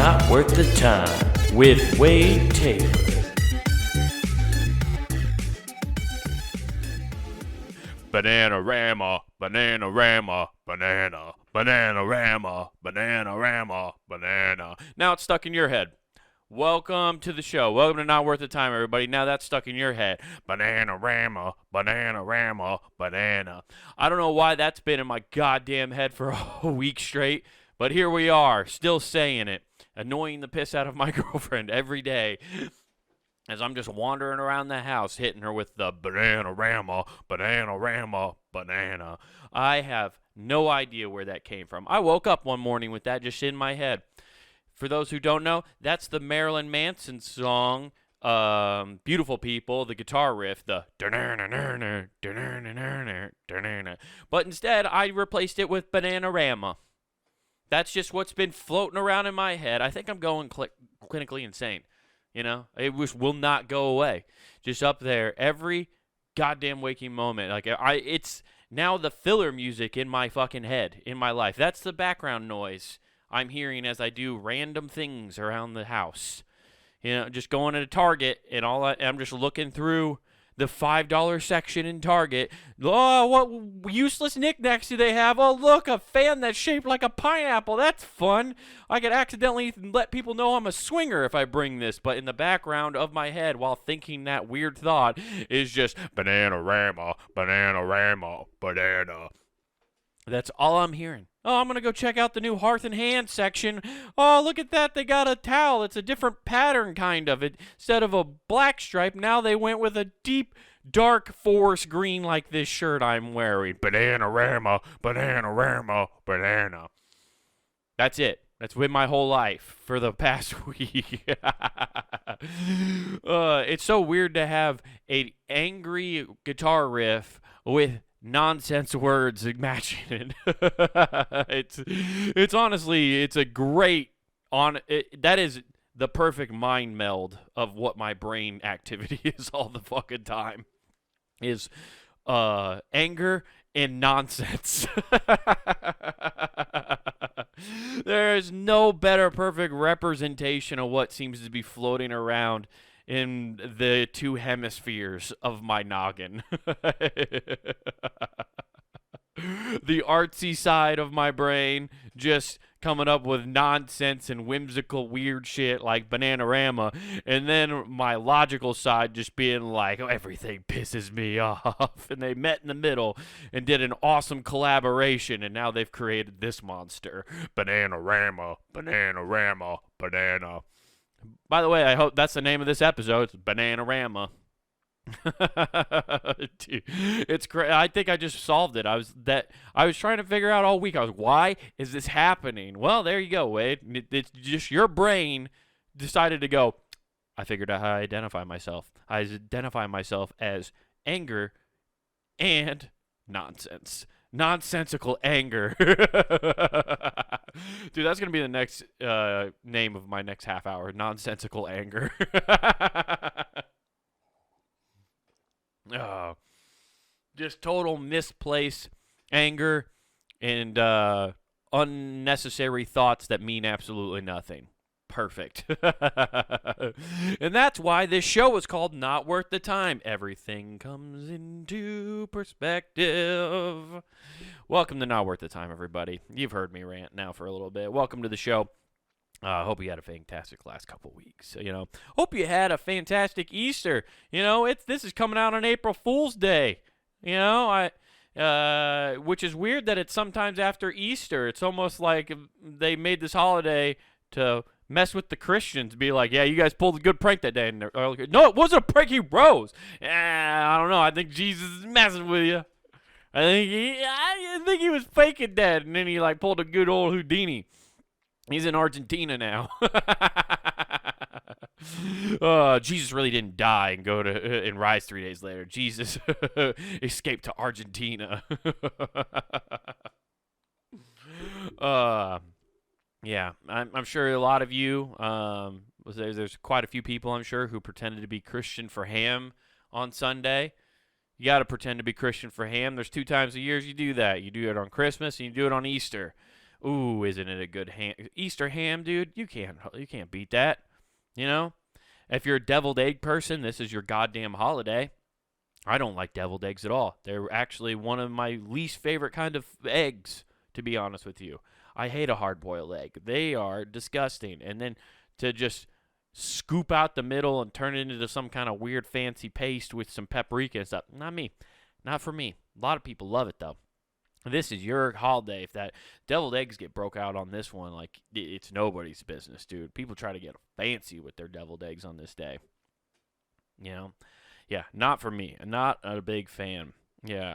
Not Worth the Time with Wade Taylor. Banana Rama, banana Rama, banana, banana Rama, banana Rama, banana. Now it's stuck in your head. Welcome to the show. Welcome to Not Worth the Time, everybody. Now that's stuck in your head. Banana Rama, banana Rama, banana. I don't know why that's been in my goddamn head for a week straight, but here we are, still saying it, annoying the piss out of my girlfriend every day as I'm just wandering around the house hitting her with the banana Rama, banana Rama, banana. I have no idea where that came from. I woke up one morning with that just in my head. For those who don't know, that's the Marilyn Manson song, Beautiful People, the guitar riff, the but instead I replaced it with Bananarama. That's just what's been floating around in my head. I think I'm going clinically insane. You know, it will not go away. Just up there every goddamn waking moment. Like it's now the filler music in my fucking head, in my life. That's the background noise I'm hearing as I do random things around the house. You know, just going to Target and I'm just looking through the $5 section in Target. Oh, what useless knickknacks do they have? Oh, look, a fan that's shaped like a pineapple. That's fun. I could accidentally let people know I'm a swinger if I bring this. But in the background of my head, while thinking that weird thought, is just banana Rama, banana Rama, banana. That's all I'm hearing. Oh, I'm going to go check out the new Hearth and Hand section. Oh, look at that. They got a towel. It's a different pattern, kind of. Instead of a black stripe, now they went with a deep, dark forest green like this shirt I'm wearing. Banana Rama, banana Rama, banana. That's it. That's been my whole life for the past week. It's so weird to have an angry guitar riff with nonsense words matching it. It's honestly, it's a great that is the perfect mind meld of what my brain activity is all the fucking time. Is anger and nonsense. There is no better perfect representation of what seems to be floating around in the two hemispheres of my noggin. The artsy side of my brain just coming up with nonsense and whimsical weird shit like Bananarama, and then my logical side just being like, oh, everything pisses me off. And they met in the middle and did an awesome collaboration, and now they've created this monster. Bananarama, Bananarama, banana. By the way, I hope that's the name of this episode. It's Bananarama. Dude, it's great. I think I just solved it. I was trying to figure out all week. Why is this happening? Well, there you go, Wade. It's just your brain decided to go, I figured out how to identify myself. I identify myself as anger and nonsense. Nonsensical anger. Dude, that's going to be the next name of my next half hour. Nonsensical anger. Just total misplaced anger and unnecessary thoughts that mean absolutely nothing. Perfect. And that's why this show is called Not Worth the Time. Everything comes into perspective. Welcome to Not Worth the Time, everybody. You've heard me rant now for a little bit. Welcome to the show. I hope you had a fantastic last couple weeks. You know, hope you had a fantastic Easter. You know, this is coming out on April Fool's Day. You know, which is weird that it's sometimes after Easter. It's almost like they made this holiday to mess with the Christians, be like, yeah, you guys pulled a good prank that day. And like, no, it wasn't a prank. He rose. I don't know. I think Jesus is messing with you. I think he was faking dead, and then he like pulled a good old Houdini. He's in Argentina now. Jesus really didn't die and go to and rise 3 days later. Jesus escaped to Argentina. Yeah, I'm sure a lot of you. There's quite a few people, I'm sure, who pretended to be Christian for ham on Sunday. You got to pretend to be Christian for ham. There's 2 times a year you do that. You do it on Christmas and you do it on Easter. Ooh, isn't it a good ham? Easter ham, dude? You can't beat that. You know? If you're a deviled egg person, this is your goddamn holiday. I don't like deviled eggs at all. They're actually one of my least favorite kind of eggs, to be honest with you. I hate a hard-boiled egg. They are disgusting. And then to just scoop out the middle and turn it into some kind of weird fancy paste with some paprika and stuff. Not me. Not for me. A lot of people love it, though. This is your holiday. If that deviled eggs get broke out on this one, like, it's nobody's business, dude. People try to get fancy with their deviled eggs on this day. You know? Yeah, not for me. Not a big fan. Yeah,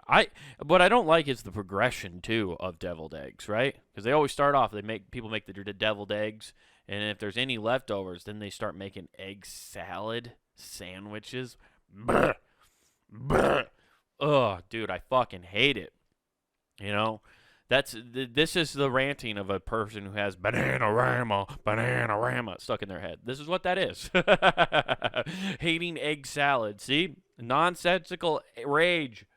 what I don't like is the progression too of deviled eggs, right? Because they always start off. People make the deviled eggs, and if there's any leftovers, then they start making egg salad sandwiches. Blech, blech. Ugh, dude, I fucking hate it. You know, this is the ranting of a person who has banana rama stuck in their head. This is what that is. Hating egg salad. See? Nonsensical rage.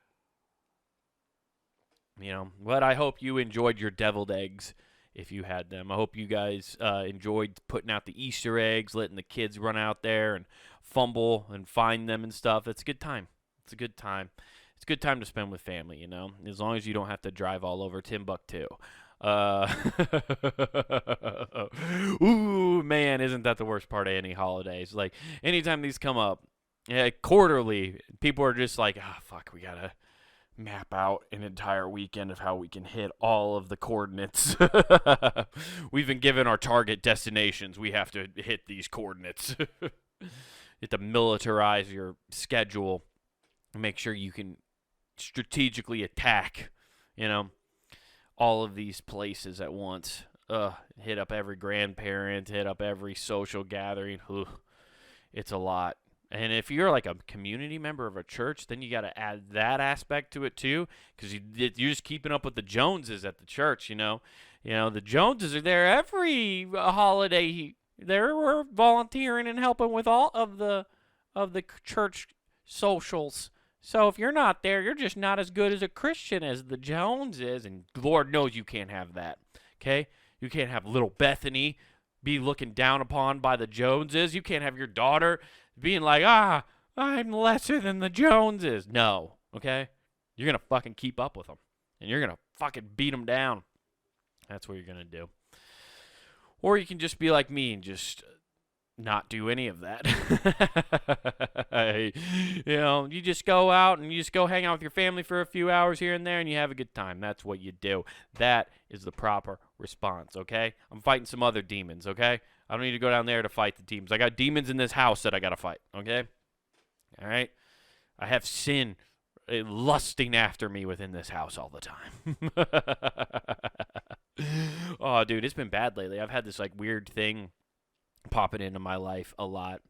You know, but I hope you enjoyed your deviled eggs if you had them. I hope you guys enjoyed putting out the Easter eggs, letting the kids run out there and fumble and find them and stuff. It's a good time. It's a good time. It's a good time to spend with family, you know, as long as you don't have to drive all over Timbuktu. Ooh, man, isn't that the worst part of any holidays? Like, anytime these come up, quarterly, people are just like, fuck, we got to map out an entire weekend of how we can hit all of the coordinates. We've been given our target destinations. We have to hit these coordinates. You have to militarize your schedule and make sure you can strategically attack, you know, all of these places at once. Hit up every grandparent, hit up every social gathering. It's a lot. And if you're like a community member of a church, then you got to add that aspect to it too, because you're just keeping up with the Joneses at the church. You know, the Joneses are there every holiday. We're volunteering and helping with all of the church socials. So if you're not there, you're just not as good as a Christian as the Jones is, and Lord knows you can't have that. Okay, you can't have little Bethany be looking down upon by the Joneses. You can't have your daughter being like, I'm lesser than the Joneses. No, okay? You're going to fucking keep up with them. And you're going to fucking beat them down. That's what you're going to do. Or you can just be like me and just not do any of that. You know, you just go out and you just go hang out with your family for a few hours here and there and you have a good time. That's what you do. That is the proper response, okay? I'm fighting some other demons, okay? I don't need to go down there to fight the demons. I got demons in this house that I got to fight, okay? All right? I have sin lusting after me within this house all the time. Oh, dude, it's been bad lately. I've had this, like, weird thing popping into my life a lot.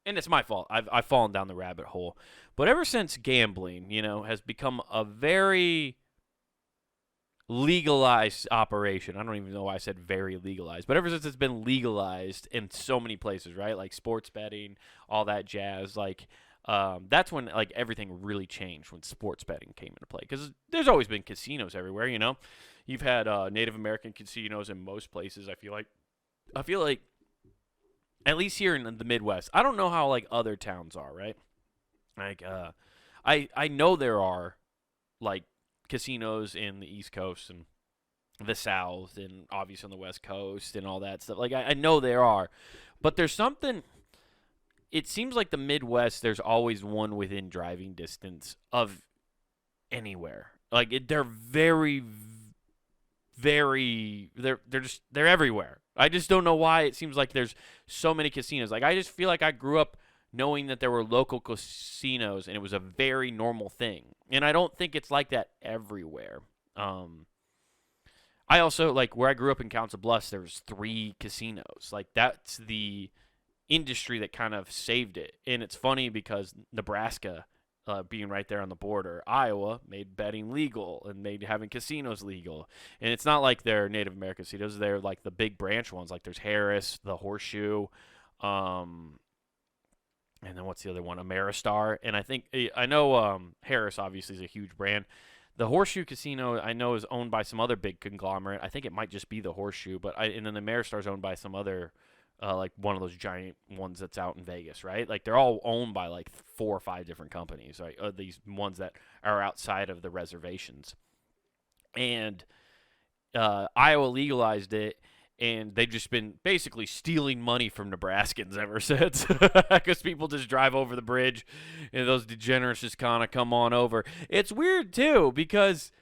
And it's my fault. I've fallen down the rabbit hole. But ever since gambling, you know, has become a very legalized operation. I don't even know why I said very legalized. But ever since it's been legalized in so many places, right? Like sports betting, all that jazz. Like, that's when, like, everything really changed when sports betting came into play. Because there's always been casinos everywhere, you know? You've had Native American casinos in most places, I feel like. At least here in the Midwest. I don't know how, like, other towns are, right? Like, I know there are, like, casinos in the East Coast and the South and obviously on the West Coast and all that stuff. Like, I know there are. But there's something, it seems like the Midwest, there's always one within driving distance of anywhere. Like, they're very, they're everywhere. I just don't know why it seems like there's so many casinos. Like, I just feel like I grew up knowing that there were local casinos, and it was a very normal thing. And I don't think it's like that everywhere. I also, like, where I grew up in Council Bluffs, there was 3 casinos. Like, that's the industry that kind of saved it. And it's funny because Nebraska, being right there on the border, Iowa made betting legal and made having casinos legal. And it's not like they're Native American casinos. They're like the big branch ones. Like there's Harris, the Horseshoe, and then what's the other one? Ameristar. And I know Harris obviously is a huge brand. The Horseshoe Casino I know is owned by some other big conglomerate. I think it might just be the Horseshoe, and then the Ameristar's owned by some other, like one of those giant ones that's out in Vegas, right? Like they're all owned by like 4 or 5 different companies, right? These ones that are outside of the reservations. And Iowa legalized it, and they've just been basically stealing money from Nebraskans ever since, because people just drive over the bridge, and those degenerates just kind of come on over. It's weird, too, because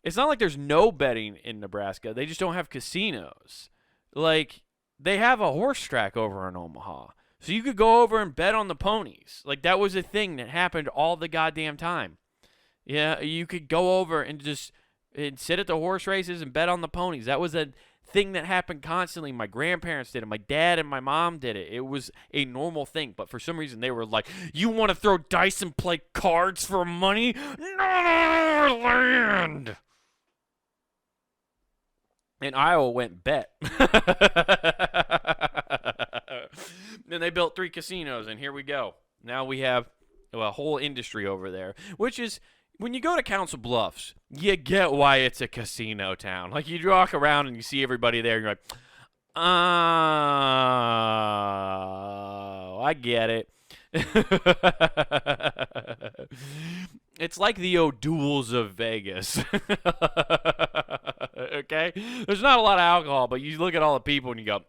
it's not like there's no betting in Nebraska. They just don't have casinos. Like, they have a horse track over in Omaha, so you could go over and bet on the ponies. Like, that was a thing that happened all the goddamn time. Yeah, you could go over and just sit at the horse races and bet on the ponies. That was a thing that happened constantly. My grandparents did it. My dad and my mom did it. It was a normal thing. But for some reason, they were like, you want to throw dice and play cards for money? Not on our land. And Iowa went bet. Then they built 3 casinos, and here we go. Now we have a whole industry over there, which is, when you go to Council Bluffs, you get why it's a casino town. Like, you walk around and you see everybody there, and you're like, oh, I get it. It's like the O'Douls of Vegas. Okay? There's not a lot of alcohol, but you look at all the people and you go,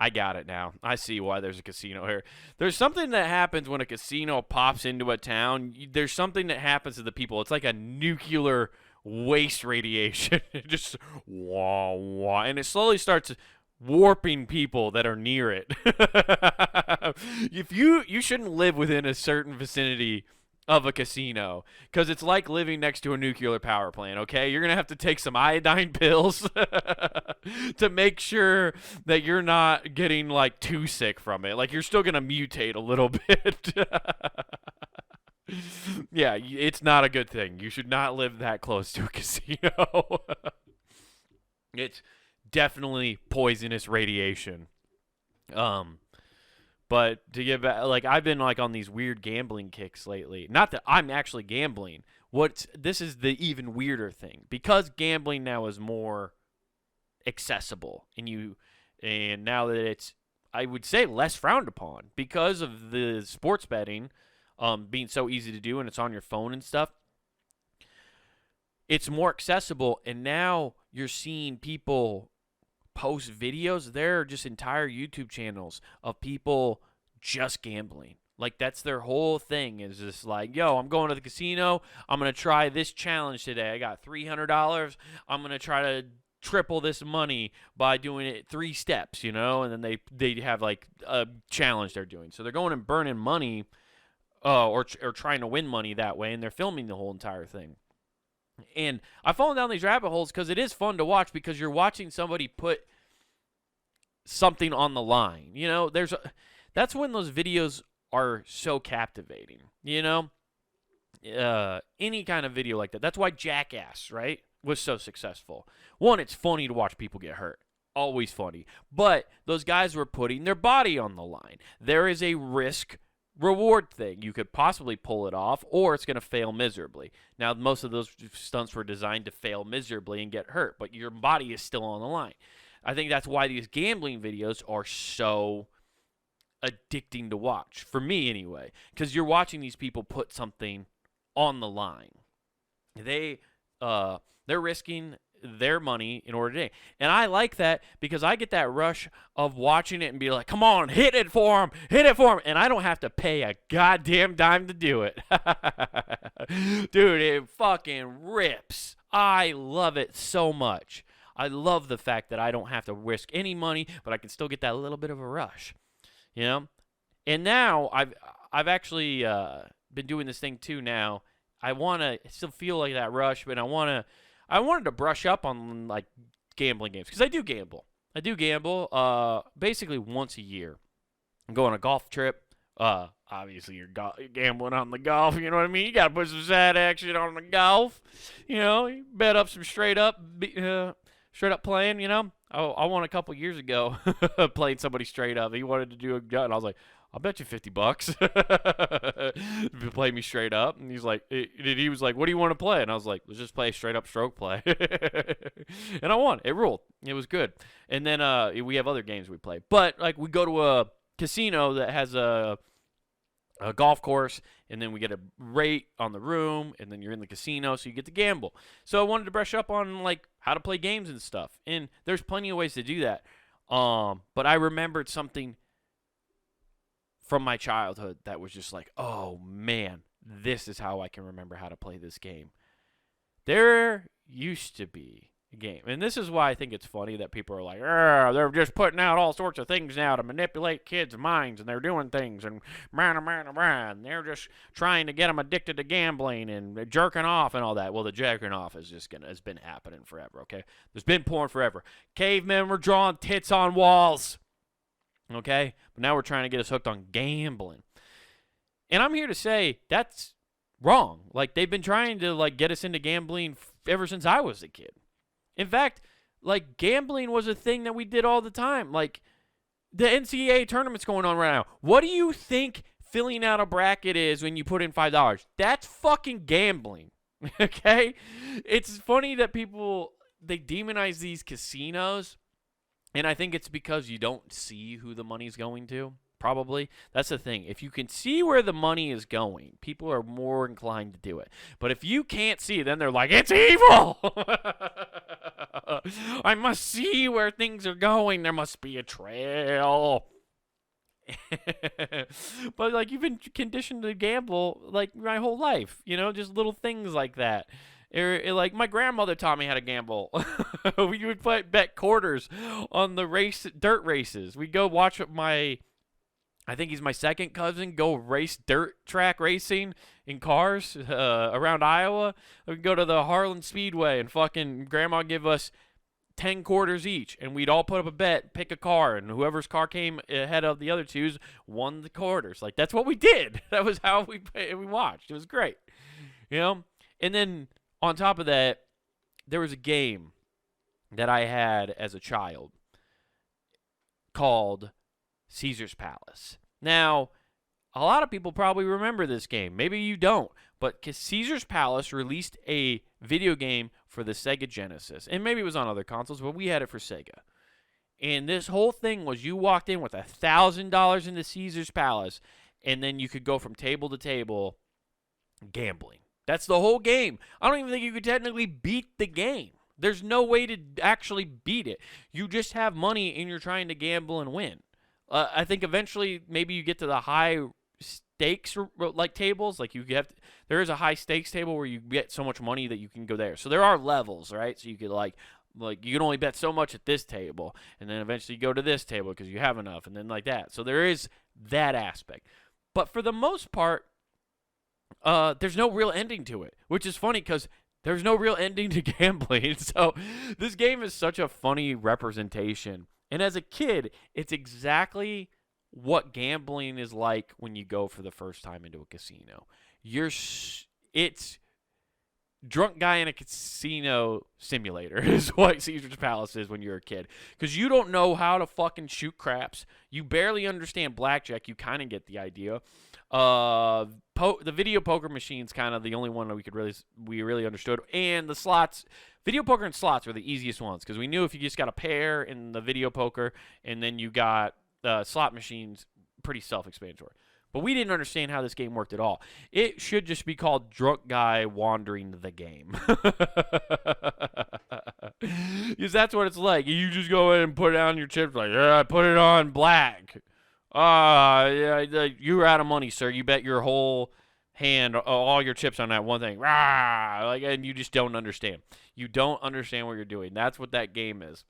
I got it now. I see why there's a casino here. There's something that happens when a casino pops into a town. There's something that happens to the people. It's like a nuclear waste radiation. It just wah, wah. And it slowly starts warping people that are near it. If you shouldn't live within a certain vicinity of a casino, because it's like living next to a nuclear power plant, okay? You're going to have to take some iodine pills to make sure that you're not getting, like, too sick from it. Like, you're still going to mutate a little bit. Yeah, it's not a good thing. You should not live that close to a casino. It's definitely poisonous radiation. But to get back, like, I've been like on these weird gambling kicks lately. Not that I'm actually gambling. This is the even weirder thing, because gambling now is more accessible, and now that it's, I would say, less frowned upon because of the sports betting being so easy to do, and it's on your phone and stuff. It's more accessible, and now you're seeing people post videos. There are just entire YouTube channels of people just gambling. Like, that's their whole thing, is just like, yo, I'm going to the casino. I'm going to try this challenge today. I got $300. I'm going to try to triple this money by doing it 3 steps, and then they have, like, a challenge they're doing. So they're going and burning money or trying to win money that way, and they're filming the whole entire thing. And I've fallen down these rabbit holes because it is fun to watch, because you're watching somebody put something on the line. That's when those videos are so captivating. Any kind of video like that. That's why Jackass, right, was so successful. One, it's funny to watch people get hurt. Always funny. But those guys were putting their body on the line. There is a risk reward thing. You could possibly pull it off, or it's going to fail miserably. Now, most of those stunts were designed to fail miserably and get hurt, but your body is still on the line. I think that's why these gambling videos are so addicting to watch, for me anyway, because you're watching these people put something on the line. They're risking their money in order to, and I like that, because I get that rush of watching it and be like, come on, hit it for him, and I don't have to pay a goddamn dime to do it. Dude, it fucking rips. I love it so much. I love the fact that I don't have to risk any money, but I can still get that little bit of a rush, And now I've actually been doing this thing too. Now I want to still feel like that rush, but I wanted to brush up on, like, gambling games, because I do gamble. Basically once a year. I'm going on a golf trip. Obviously you're gambling on the golf, you know what I mean? You got to put some side action on the golf. You bet up some straight up playing, I won a couple years ago playing somebody straight up. He wanted to do a gut, and I was like, I'll bet you $50. Play me straight up. And he was like, what do you want to play? And I was like, let's just play straight up stroke play. And I won. It ruled. It was good. And then we have other games we play. But like we go to a casino that has a golf course, and then we get a rate on the room, and then you're in the casino, so you get to gamble. So I wanted to brush up on like how to play games and stuff, and there's plenty of ways to do that. But I remembered something from my childhood that was just like, oh man, this is how I can remember how to play this game. There used to be a game, and this is why I think it's funny that people are like, they're just putting out all sorts of things now to manipulate kids' minds, and they're doing things, and they're just trying to get them addicted to gambling and jerking off and all that. Well, the jerking off has been happening forever, okay? There's been porn forever. Cavemen were drawing tits on walls, okay? But now we're trying to get us hooked on gambling. And I'm here to say that's wrong. Like, they've been trying to, like, get us into gambling ever since I was a kid. In fact, like, gambling was a thing that we did all the time. Like, the NCAA tournament's going on right now. What do you think filling out a bracket is when you put in $5? That's fucking gambling, okay? It's funny that people, they demonize these casinos, and I think it's because you don't see who the money's going to. Probably. That's the thing. If you can see where the money is going, people are more inclined to do it. But if you can't see, then they're like, it's evil! I must see where things are going. There must be a trail. But, like, you've been conditioned to gamble, like, my whole life. You know, just little things like that. Like, my grandmother taught me how to gamble. We would bet quarters on the dirt races. We'd go watch I think he's my second cousin, go race dirt track racing in cars around Iowa. We'd go to the Harlan Speedway, and fucking grandma give us 10 quarters each, and we'd all put up a bet, pick a car, and whoever's car came ahead of the other two's won the quarters. Like, that's what we did. That was how we watched. It was great, you know? And then on top of that, there was a game that I had as a child called Caesar's Palace. Now, a lot of people probably remember this game. Maybe you don't. But Caesar's Palace released a video game for the Sega Genesis. And maybe it was on other consoles, but we had it for Sega. And this whole thing was you walked in with $1,000 into Caesar's Palace, and then you could go from table to table gambling. That's the whole game. I don't even think you could technically beat the game. There's no way to actually beat it. You just have money, and you're trying to gamble and win. I think eventually maybe you get to the high stakes like tables. Like there is a high stakes table where you get so much money that you can go there. So there are levels, right? So you could like you can only bet so much at this table, and then eventually you go to this table because you have enough, and then like that. So there is that aspect. But for the most part, there's no real ending to it, which is funny because there's no real ending to gambling. So this game is such a funny representation. And as a kid, it's exactly what gambling is like when you go for the first time into a casino. It's drunk guy in a casino simulator is what Caesar's Palace is when you're a kid. Because you don't know how to fucking shoot craps. You barely understand blackjack. You kind of get the idea. The video poker machine's kind of the only one that we really understood. And the slots, video poker and slots were the easiest ones because we knew if you just got a pair in the video poker and then you got slot machines, pretty self-explanatory. But we didn't understand how this game worked at all. It should just be called Drunk Guy Wandering the Game. Because that's what it's like. You just go in and put down your chips like, yeah, put it on black. Yeah, you're out of money, sir. You bet your whole hand, all your chips on that one thing. And you just don't understand. You don't understand what you're doing. That's what that game is.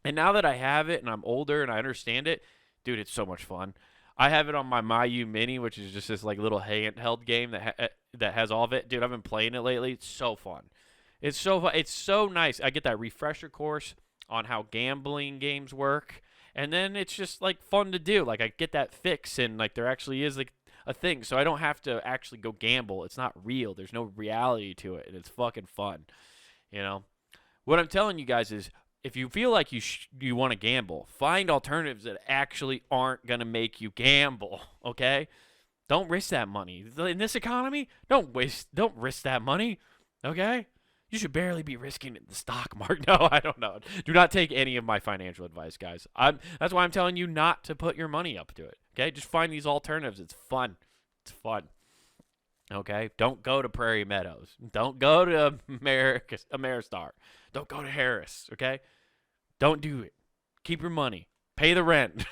And now that I have it and I'm older and I understand it, dude, it's so much fun. I have it on my Mayu Mini, which is just this like little handheld game that has all of it. Dude, I've been playing it lately. It's so fun. It's so fun. It's so nice. I get that refresher course on how gambling games work. And then it's just like fun to do. Like I get that fix and like there actually is like a thing. So I don't have to actually go gamble. It's not real. There's no reality to it. And it's fucking fun. You know? What I'm telling you guys is if you feel like you want to gamble, find alternatives that actually aren't going to make you gamble, okay? Don't risk that money. In this economy, don't risk that money, okay? You should barely be risking the stock market. No, I don't know. Do not take any of my financial advice, guys. That's why I'm telling you not to put your money up to it, okay? Just find these alternatives. It's fun. It's fun. Okay? Don't go to Prairie Meadows. Don't go to Ameristar. Don't go to Harris, okay? Don't do it. Keep your money. Pay the rent.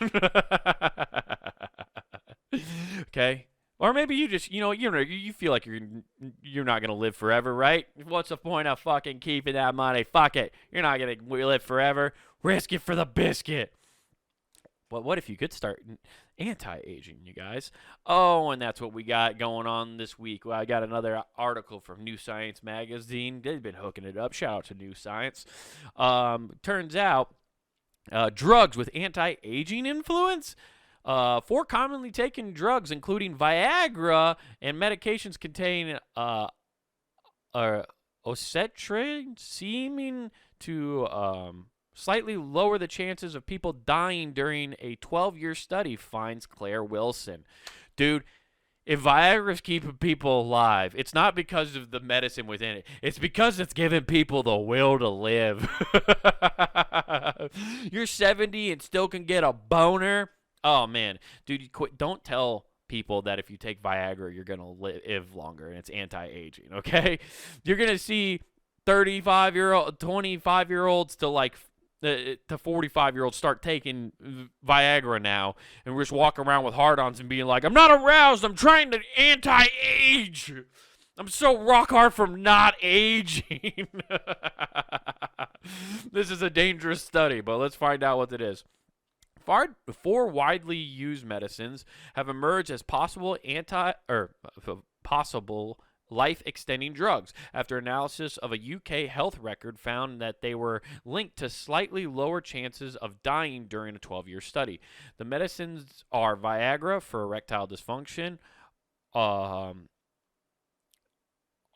Okay? Or maybe you just, you feel like you're not going to live forever, right? What's the point of fucking keeping that money? Fuck it. You're not going to live forever. Risk it for the biscuit. But what if you could start anti-aging, you guys? Oh, and that's what we got going on this week. Well, I got another article from New Science magazine. They've been hooking it up. Shout out to New Science. Turns out, drugs with anti-aging influence. 4 commonly taken drugs, including Viagra and medications contain osetrin, seeming to slightly lower the chances of people dying during a 12-year study, finds Claire Wilson. Dude, if Viagra's keeping people alive, it's not because of the medicine within it. It's because it's giving people the will to live. You're 70 and still can get a boner. Oh, man. Dude, don't tell people that if you take Viagra, you're going to live longer and it's anti-aging, okay? You're going to see 25-year-olds to 45-year-olds start taking Viagra now and just walk around with hard-ons and being like, I'm not aroused. I'm trying to anti-age. I'm so rock hard from not aging. This is a dangerous study, but let's find out what it is. 4 widely used medicines have emerged as possible life-extending drugs after analysis of a UK health record found that they were linked to slightly lower chances of dying during a 12-year study. The medicines are Viagra for erectile dysfunction,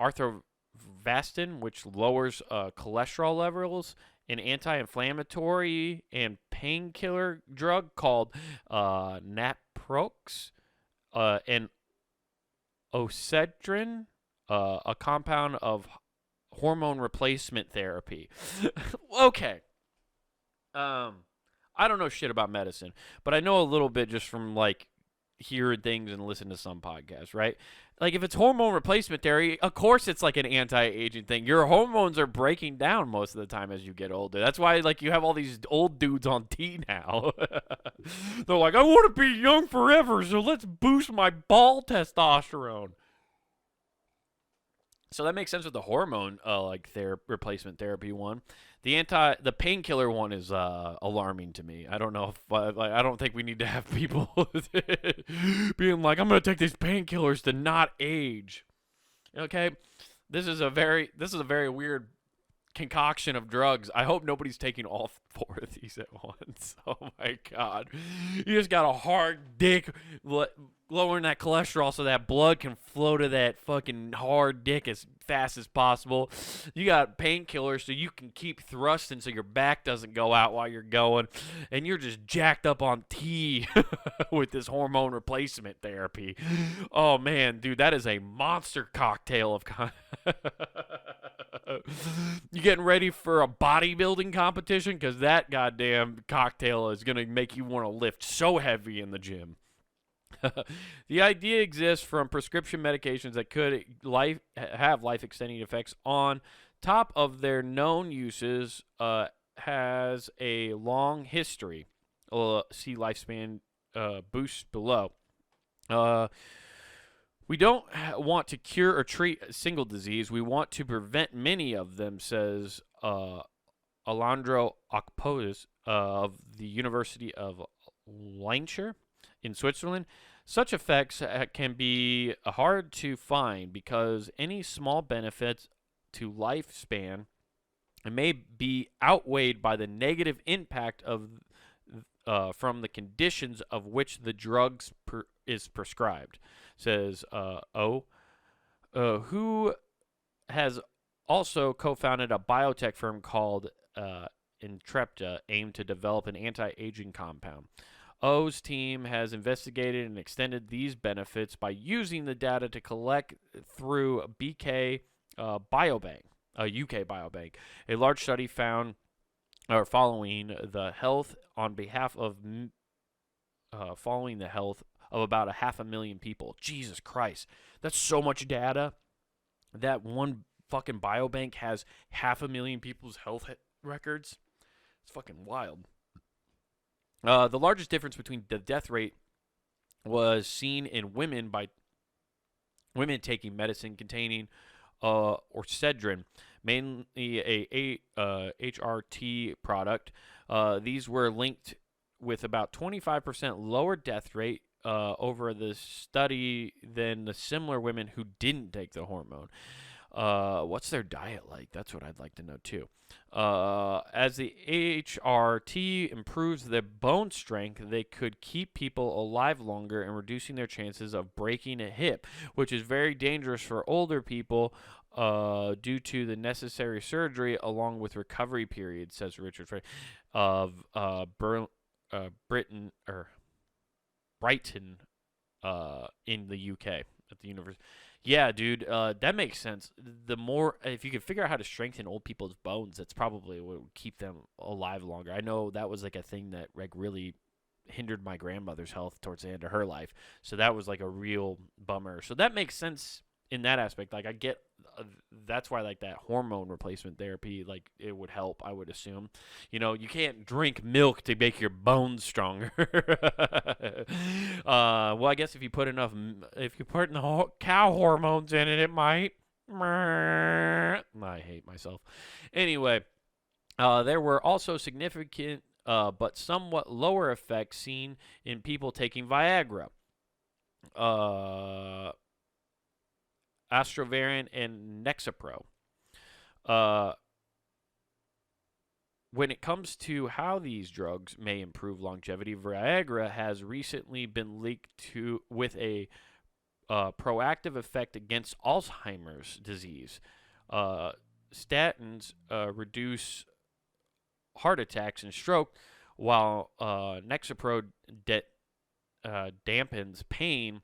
arthrivastin, which lowers cholesterol levels, an anti-inflammatory and painkiller drug called naprox, and osetrin, a compound of hormone replacement therapy. Okay. I don't know shit about medicine, but I know a little bit just from hearing things and listening to some podcasts, right? Like, if it's hormone replacement therapy, of course it's like an anti-aging thing. Your hormones are breaking down most of the time as you get older. That's why, you have all these old dudes on T now. They're like, I want to be young forever, so let's boost my ball testosterone. So that makes sense with the hormone, replacement therapy one. The painkiller one is alarming to me. I don't know if I don't think we need to have people being like, I'm gonna take these painkillers to not age. Okay, this is a very weird concoction of drugs. I hope nobody's taking all 4 of these at once. Oh my god, you just got a hard dick. Lowering that cholesterol so that blood can flow to that fucking hard dick as fast as possible. You got painkillers so you can keep thrusting so your back doesn't go out while you're going. And you're just jacked up on tea with this hormone replacement therapy. Oh, man, dude, that is a monster cocktail of... You getting ready for a bodybuilding competition? Because that goddamn cocktail is going to make you want to lift so heavy in the gym. The idea exists from prescription medications that could have life-extending effects on top of their known uses, has a long history. See lifespan boost below. We don't want to cure or treat a single disease. We want to prevent many of them, says Alejandro Akpos of the University of Leinster in Switzerland. Such effects can be hard to find because any small benefits to lifespan may be outweighed by the negative impact from the conditions of which the drugs is prescribed, says who has also co-founded a biotech firm called Intrepta aim to develop an anti-aging compound. O's team has investigated and extended these benefits by using the data to collect through BK Biobank, a UK biobank. A large study found, or following the health on behalf of, following the health of about 500,000 people. Jesus Christ, that's so much data. That one fucking biobank has 500,000 people's health records. It's fucking wild. The largest difference between the death rate was seen in women by women taking medicine containing orsedrin, mainly a HRT product. These were linked with about 25% lower death rate over the study than the similar women who didn't take the hormone. What's their diet like? That's what I'd like to know too. As the HRT improves their bone strength, they could keep people alive longer and reducing their chances of breaking a hip, which is very dangerous for older people due to the necessary surgery along with recovery period, says Richard Frey of Brighton in the UK at the university. Yeah, dude, that makes sense. The more, if you can figure out how to strengthen old people's bones, that's probably what would keep them alive longer. I know that was like a thing that really hindered my grandmother's health towards the end of her life. So that was like a real bummer. So that makes sense in that aspect. Like I get, that's why like that hormone replacement therapy, like it would help, I would assume. You know, you can't drink milk to make your bones stronger. Well, I guess if you put enough, if you put the cow hormones in it, it might. I hate myself. Anyway, there were also significant but somewhat lower effects seen in people taking Viagra. Astrovariant and Nexapro. When it comes to how these drugs may improve longevity, Viagra has recently been linked to with a proactive effect against Alzheimer's disease. Statins reduce heart attacks and stroke, while Nexapro dampens pain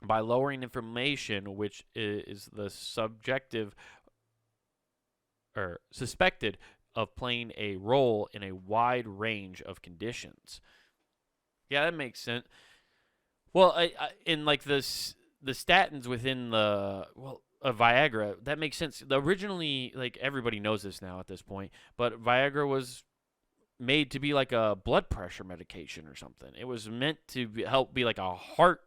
by lowering inflammation, which is the suspected of playing a role in a wide range of conditions. Yeah, that makes sense. Well, in like the statins within the Viagra, that makes sense. Originally, like everybody knows this now at this point, but Viagra was made to be like a blood pressure medication or something. It was meant to help be like a heart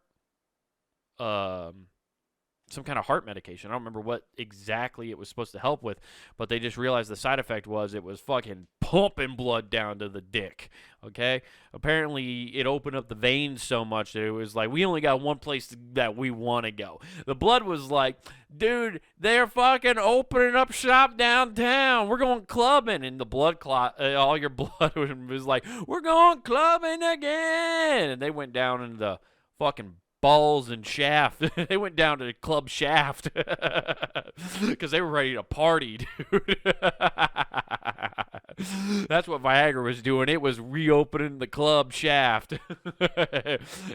some kind of heart medication. I don't remember what exactly it was supposed to help with, but they just realized the side effect was it was fucking pumping blood down to the dick, okay? Apparently, it opened up the veins so much that it was like, we only got one place that we want to go. The blood was like, dude, they're fucking opening up shop downtown. We're going clubbing. And the blood clot, all your blood was like, we're going clubbing again. And they went down into the fucking balls and shaft. They went down to the club shaft because they were ready to party, dude. That's what Viagra was doing. It was reopening the club shaft.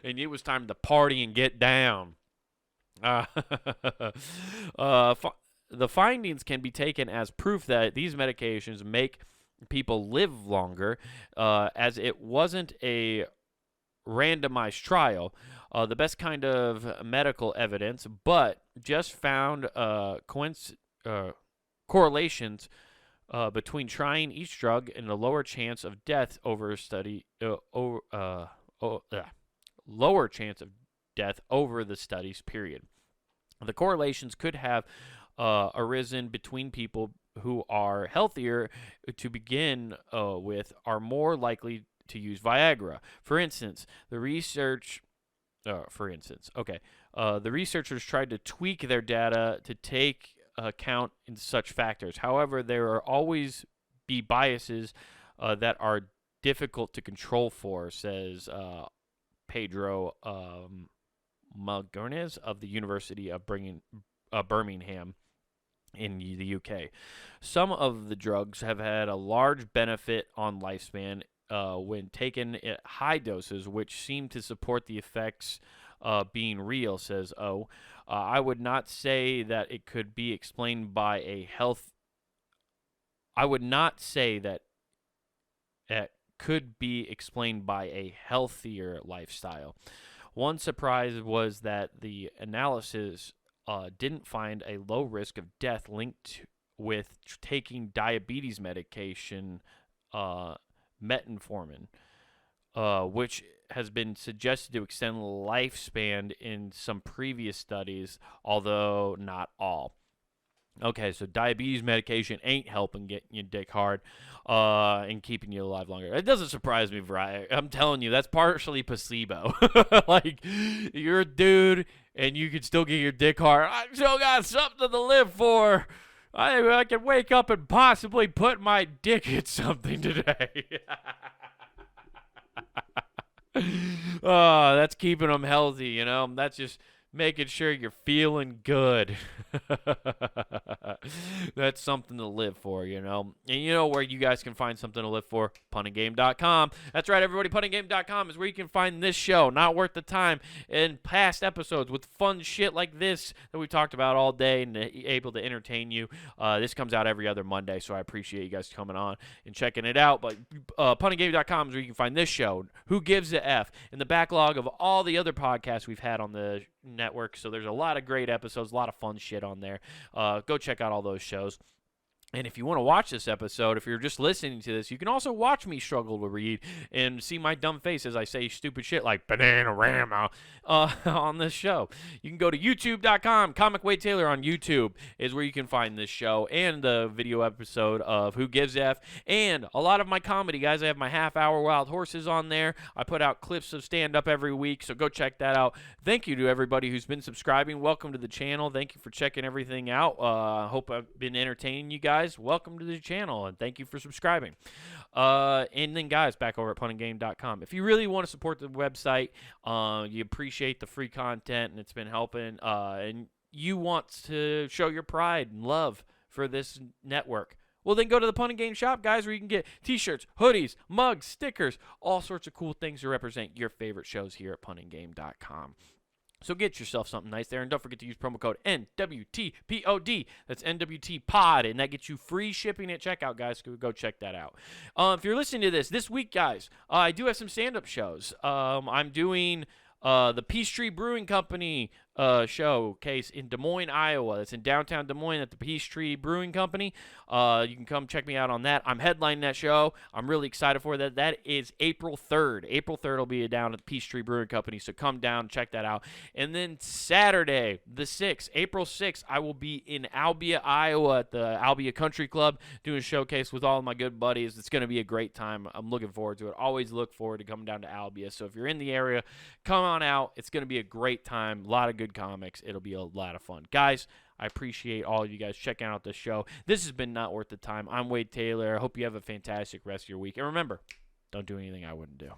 And it was time to party and get down. The findings can be taken as proof that these medications make people live longer, as it wasn't a randomized trial, the best kind of medical evidence, but just found correlations between trying each drug and a lower chance of death over a study, lower chance of death over the study's period. The correlations could have arisen between people who are healthier to begin with are more likely to use Viagra. For instance, the researchers tried to tweak their data to take account in such factors. However, there will always be biases that are difficult to control for, says Pedro Malgarnes of the University of Birmingham. in the UK. Some of the drugs have had a large benefit on lifespan when taken at high doses, which seem to support the effects being real, says O. I would not say that it could be explained by a health. I would not say that it could be explained by a healthier lifestyle. One surprise was that the analysis didn't find a low risk of death linked with taking diabetes medication, metformin, which has been suggested to extend lifespan in some previous studies, although not all. Okay, so diabetes medication ain't helping getting your dick hard and keeping you alive longer. It doesn't surprise me, Variety. I'm telling you, that's partially placebo. Like, you're a dude and you can still get your dick hard. I still got something to live for. I can wake up and possibly put my dick in something today. Oh, that's keeping them healthy, you know? That's just making sure you're feeling good. That's something to live for, you know? And you know where you guys can find something to live for? punninggame.com. That's right, everybody. punninggame.com is where you can find this show, Not Worth the Time, and past episodes with fun shit like this that we talked about all day and able to entertain you. This comes out every other Monday, so I appreciate you guys coming on and checking it out. But punninggame.com is where you can find this show, Who Gives a F, and the backlog of all the other podcasts we've had on the network. So there's a lot of great episodes, a lot of fun shit on there. Go check out all those shows. And if you want to watch this episode, if you're just listening to this, you can also watch me struggle to read and see my dumb face as I say stupid shit like Banana Rama on this show. You can go to youtube.com. Comic Wade Taylor on YouTube is where you can find this show and the video episode of Who Gives F. And a lot of my comedy, guys. I have my half-hour Wild Horses on there. I put out clips of stand-up every week, so go check that out. Thank you to everybody who's been subscribing. Welcome to the channel. Thank you for checking everything out. I hope I've been entertaining you guys. Welcome to the channel, and thank you for subscribing. And then, guys, back over at punninggame.com. If you really want to support the website, you appreciate the free content, and it's been helping, and you want to show your pride and love for this network, well, then go to the Punning Game shop, guys, where you can get t-shirts, hoodies, mugs, stickers, all sorts of cool things to represent your favorite shows here at punninggame.com. So get yourself something nice there, and don't forget to use promo code NWTPOD. That's NWT Pod, and that gets you free shipping at checkout, guys. Go check that out. If you're listening to this week, guys, I do have some stand-up shows. I'm doing the Peachtree Brewing Company showcase in Des Moines, Iowa. It's in downtown Des Moines at the Peachtree Brewing Company. You can come check me out on that. I'm headlining that show. I'm really excited for that. That is April 3rd. April 3rd will be down at the Peachtree Brewing Company, so come down, check that out. And then Saturday, the 6th, April 6th, I will be in Albia, Iowa at the Albia Country Club doing a showcase with all of my good buddies. It's going to be a great time. I'm looking forward to it. Always look forward to coming down to Albia. So if you're in the area, come on out. It's going to be a great time. A lot of good comics. It'll be a lot of fun. Guys, I appreciate all of you guys checking out this show. This has been Not Worth the Time. I'm Wade Taylor. I hope you have a fantastic rest of your week. And remember, don't do anything I wouldn't do.